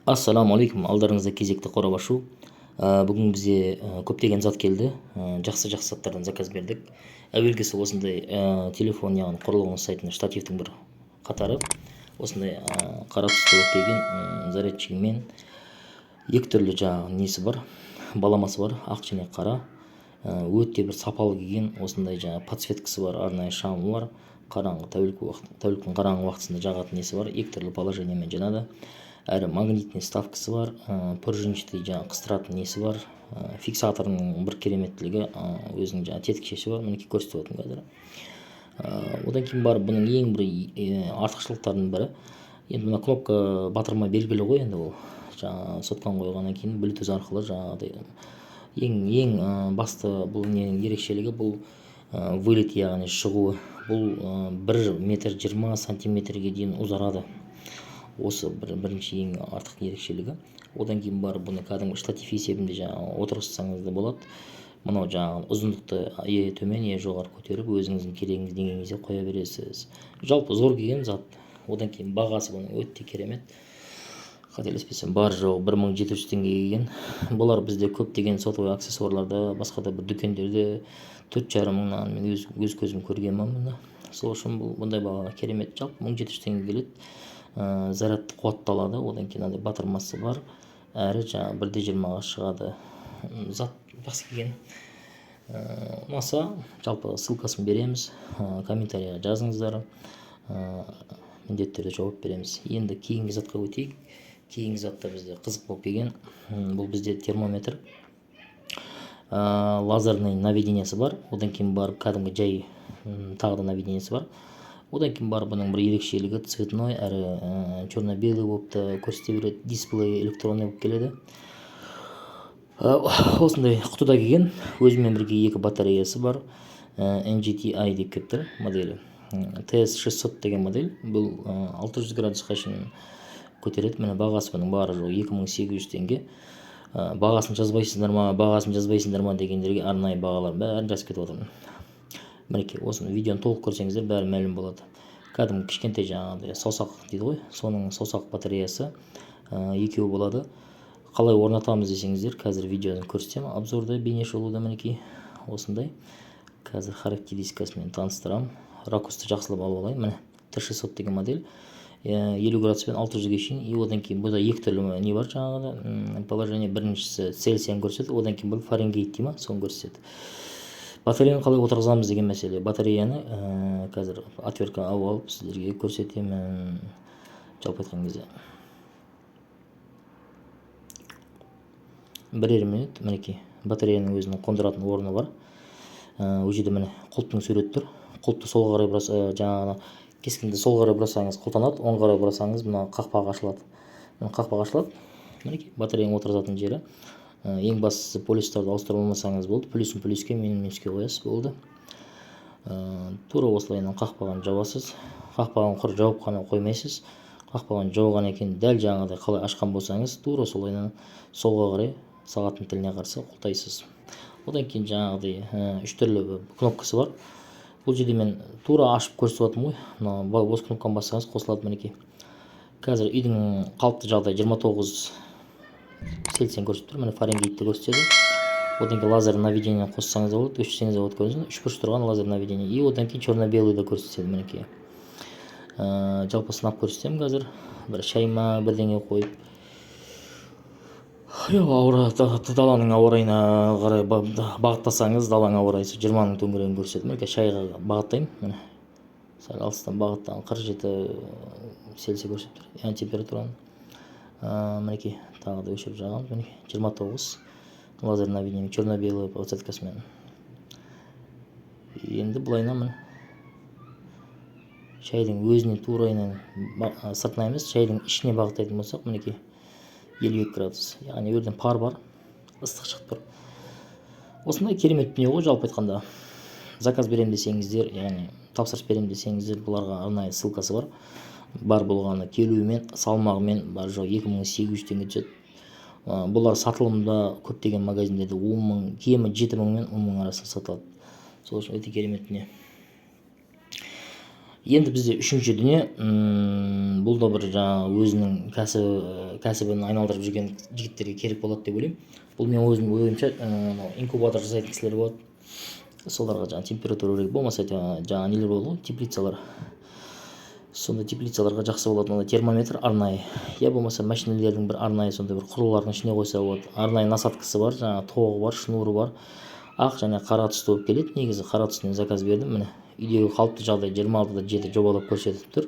Ассалаумағалейкум, алдарыңызда кезекті қорап ашу. Бүгін бізде көптеген зат келді. Жақсы заттардан заказ бердік. Әуелгісі осындай телефон яғни құрылғыны ұстайтын штативтің бір қатары. Осындай қара түсті болып келген зарядчигімен екі түрлі жаңағы несі бар, баламасы бар, ақ және қара. Өте бір сапалы келген, осындай жаңағы подсветкасы бар, арнайы шамы бар. Қараңғы тәуліктің қараңғы уақытысында жағатын несі бар, екі түрлі положениемен жанады. Әрі магнитный ставкасы бар, пружинчатый жаңағы қыстыратын несі бар, фиксаторының бір кереметтілігі, өзінің жаңағы тетікшесі бар, мінекей көрсетіп отырмын қазір. Одан кейін бар бұның ең бір артықшылықтарының бірі, енді мына кнопка батырма белгілі ғой, енді ол жаңағы соткан қойғаннан кейін Bluetooth арқылы жаңағыдай ең басты бұл ненің ерекшелігі бұл вылет яғни шығуы. Бұл 1 метр 20 сантиметрге дейін ұзарады. Осы бірінші ең артық ерекшелігі. Одан кейін бар бұны кәдімгі штатив есебінде жаңағы отырғызсаңыз да болады. Мынау жаңағы ұзындықты төмен жоғары көтеріп өзіңіздің керегіңіз деңгейіңізде қоя бересіз. Жалпы зор келген зат. Одан кейін бағасы бұның өте керемет. Қателеспесем бар жоғы 1700 теңгеге келген. Бұлар бізде көптеген сотовый аксессуарларда, басқа да бір дүкендерде 4,5 мыңнан мен өз көзім көргенмін. Сол үшін бұндай бағаға керемет. Жалпы 1700 теңге келеді. Зарядты қуатталады. Одан кейін андай батырмасы бар. Әрі жаңағы 1,20-ға шығады. Зат жақсы келген. Ұнаса, жалпы ссылкасын береміз. Комментарийға жазыңыздар. Міндетті түрде жауап береміз. Енді кейінгі затқа өтейік. Кейінгі затта бізде қызық болып келген. Бұл бізде термометр. Лазерный наведениесі бар. Одан кейін бар кәдімгі жай тағы да наведениесі бар. Одан кейін бар бұның бір ерекшелігі цветной әрі черно-белый болып та көрсете береді. Дисплей электронный болып келеді. Осындай құтыда келген. Өзімен бірге екі батареясы бар. NGTI деп кетті моделі. TS600 деген модель. Бұл 600 градусқа шейін көтереді. Міне бағасы бұның бары жоғы 2800 теңге. Бағасын жазбайсыңдар ма дегендерге арнайы бағалар бәрін жазып кетіп отырмын. Мінекей осыны видеоны толық көрсеңіздер бәрі мәлім болады. Кәдімгі кішкентай жаңағыдай саусақ дейді ғой, соның саусақ батареясы екеуі болады. Қалай орнатамыз десеңіздер, қазір видеоны көрсетемін. Обзорда бейнешолуда мінекей осындай. Қазір характеристикасымен таныстырамын. Ракурсты жақсылап алып алайын. Міне T600 деген модель. 50 градуспен 600-ге шейін. И одан кейін бұда екі түрлі не бар жаңағыда. Положение біріншісі Цельсияны көрсетеді, одан кейін бұл Фаренгейт дейма, соны көрсетеді. Батареяны қалай отырғызамыз деген мәселе. Батареяны қазір отвертка алып сіздерге көрсетемін. Жалпы айтқан кезде 1,5 минут. Мінекей батареяның өзінің қондыратын орны бар. Ол жерде міне құлыптың суреті тұр. Құлыпты солға қарай жаңағы кескінді сол қарай бұрасаңыз құлтанады, оң қарай бұрасаңыз мына қақпақ ашылады. Қақпақ ашылады. Мінекей батареяның отырғызатын жері. Ең бастысы полюстарды ауыстырып алмасаңыз болды. Плюсын плюске, минуске қоясыз болды. Тура осылайынан қақпағын жабасыз. Қақпағын құр жауып қана қоймайсыз. Қақпағын жауған екен дәл жаңағыдай қалай ашқан болсаңыз, тура солайынан солға қарай сағаттың тіліне қарсы құлтайсыз. Одан кейін жаңағыдай үш түрлі кнопкасы бар. Бұл жерде мен тура ашып көрсетіп отырмын ғой. Бос кнопканы бассаңыз қосылады мінекей. Қазір үйдің қалыпты жағдай 29 Цельсияны көрсетіп тұр. Міне Фаренгейтті көрсетеді. Одан кейін лазер наведениені қоссаңыз да болады. 300 болады көрдіңіз. 3 бұрыш тұрған лазер наведение. И одан кейін черно-белый да көрсетеді мінекей. Жалпы сынап көрсетемін қазір. Бір шайма бірдеңе қойып. Даланың ауа райына қарай бағыттасаңыз, даланың ауа райы 20-ның төңірегін көрсетеді. Мінекей шайға бағыттаймын. Міне. Сәл алыстан бағыттаған 47 Цельсия көрсетіп тұр. Яғни температураны. Мінекей тағы да өшіріп жағамыз. Мінекей 29 лазер наведение, черно-белый подсветкасымен. Енді былайынан міне шайдың өзіне турайынан сыртына емес, шайдың ішіне бағыттайтын болсақ, мінекей 52 градус. Яғни өрден пар бар, ыстық шығып тұр. Осындай керемет дүние ғой жалпы айтқанда. Заказ берем десеңіздер, яғни тапсырыс берем десеңіздер, бұларға арнайы ссылкасы бар. Бар болғаны келуімен, салмағымен бар жоғы 2800 теңге түседі. Бұлар сатылымда көптеген магазиндерде 10 мың, кемі 7 мың мен 10 мың арасында сатылады. Сол үшін өте керемет дүние. Енді бізде үшінші дүние, бұл да бір жаңағы өзінің кәсібін айналдырып жүрген жігіттерге керек болады деп ойлаймын. Бұл мен өзім ойымша инкубатор жасайтын кісілер болады, соларға жаңағы температура керек, болмаса жаңағы нелер болады ғой, теплицалар. Сондай теплицаларға жақсы болады ондай термометр арнайы, я болмаса машинелердің бір арнайы сондай бір құрылғылардың ішіне қойса болады. Арнайы насадкасы бар, жаңағы тоғы бар, шнуры бар, ақ және қара түсті болып келеді. Негізі қара түсінен заказ бердім. Міне үйдегі қалыпты жағдай 26-да 7 жобалап көрсетіп тұр.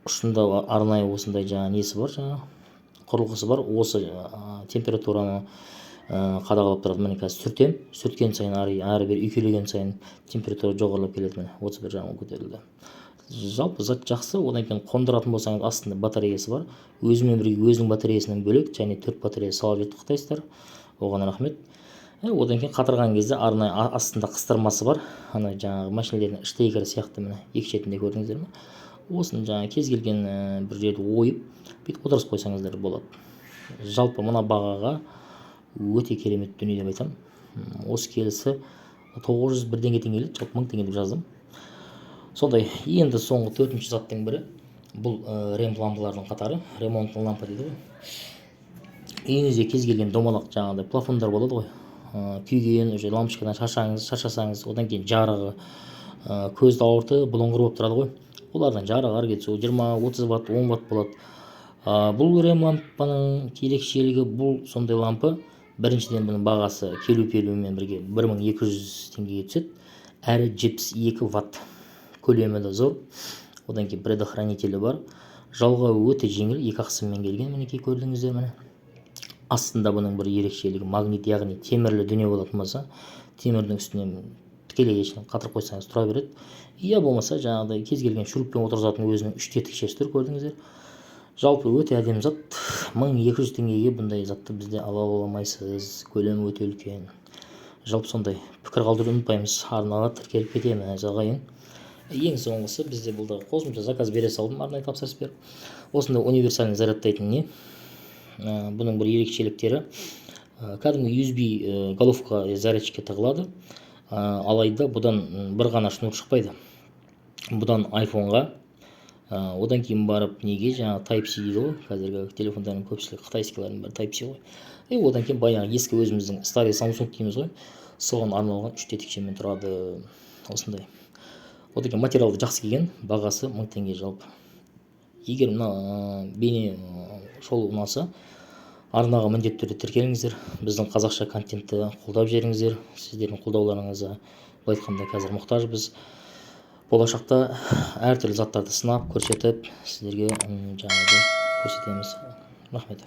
Ұшында арнайы осындай жаңағы несі бар, жаңағы құрылғысы бар. Осы температураны қадағалап тұрады. Міне қазір сүрткен сайын ары бері үйкелеген сайын температура жоғарылап келеді. Міне 31 жағына көтерілді. Жалпы зат жақсы. Одан кейін қондыратын болсаңыз астында батареясы бар. Өзімен бірге өзінің батареясынан бөлек және 4 батарея салып жаттықтайсыздар. Оған рахмет. Одан кейін қатырған кезде арнайы астында қыстырмасы бар. Ана жаңағы машинелердің штекері сияқты, міне екі шетінде көрдіңіздер ме? Осыны жаңағы кез келген бір жерді ойып, бүйтіп отырғызып қойсаңыздар болады. Жалпы мына бағаға өте керемет дүние деп айтамын. Осы келісі 901 теңге, жалпы 1000 теңге деп жаздым. Сондай. Енді соңғы төртінші заттың бірі, бұл ремонт лампалардың қатары, ремонтты лампа дейді ғой. Үйіңізде кез келген домалақ жаңағыдай плафондар болады ғой, күйген, уже лампочкадан шаршасаңыз, одан кейін жарығы, көзді ауырты, бұлыңғыр болып тұрады ғой. Олардан жарығы ары кетсе 20-30 ватт, 10 ватт болады. Бұл рем лампаның ерекшелігі, бұл сондай лампа. Біріншіден бұның бағасы келу-пелумен бірге 1200 теңгеге түседі, әрі 72 ватт. Көлемі де зор. Одан кейін предохранителі бар. Жалғауы өте жеңіл, екі қысыммен келген, мінекей көрдіңіздер міне. Астында бұның бір ерекшелігі магнит, яғни темірлі дүние болатын болса, темірдің үстінен тікелей қатырып қойсаңыз тұра береді. Я болмаса жаңағыдай кез келген шуруппен отырғызатын өзінің 3 тетікшесі тұр, көрдіңіздер. Жалпы өте әдемі зат. 1200 теңгеге бұндай затты бізде ала алмайсыз. Көлемі өте үлкен. Жалпы сондай. Пікір қалдыруды ұмытпаймыз. Арнаға тіркеліп кетеміз ағайын. Ең соңғысы, бізде бұлда қосымша заказ бере салдым, арнайы тапсырыс беріп. Осындай универсальный зарядтайтын не. Бұның бір ерекшеліктері, кәдімгі USB головка зарядчикке тығылады, алайда бұдан бір ғана шнур шықпайды. Бұдан iPhone-ға, одан кейін барып неге, жаңа Type-C дейді ғой, қазіргі телефондардың көпшілігі қытайскілердің бәрі Type-C ғой. Одан кейін баяғы ескі өзіміздің старый Samsung дейміз ғой, соған арналған 3 тетікшемен тұрады. Осындай. Одан кейін материалды жақсы келген, бағасы 1000 теңге жалпы. Егер мына бейне шоу ұнаса, арнаға міндетті түрде тіркеліңіздер. Біздің қазақша контентті қолдап жеріңіздер. Сіздердің қолдауларыңызға былай айтқанда қазір мұқтажбыз. Болашақта әртүрлі заттарды сынап, көрсетіп, сіздерге жаңағы көрсетеміз. Рахмет.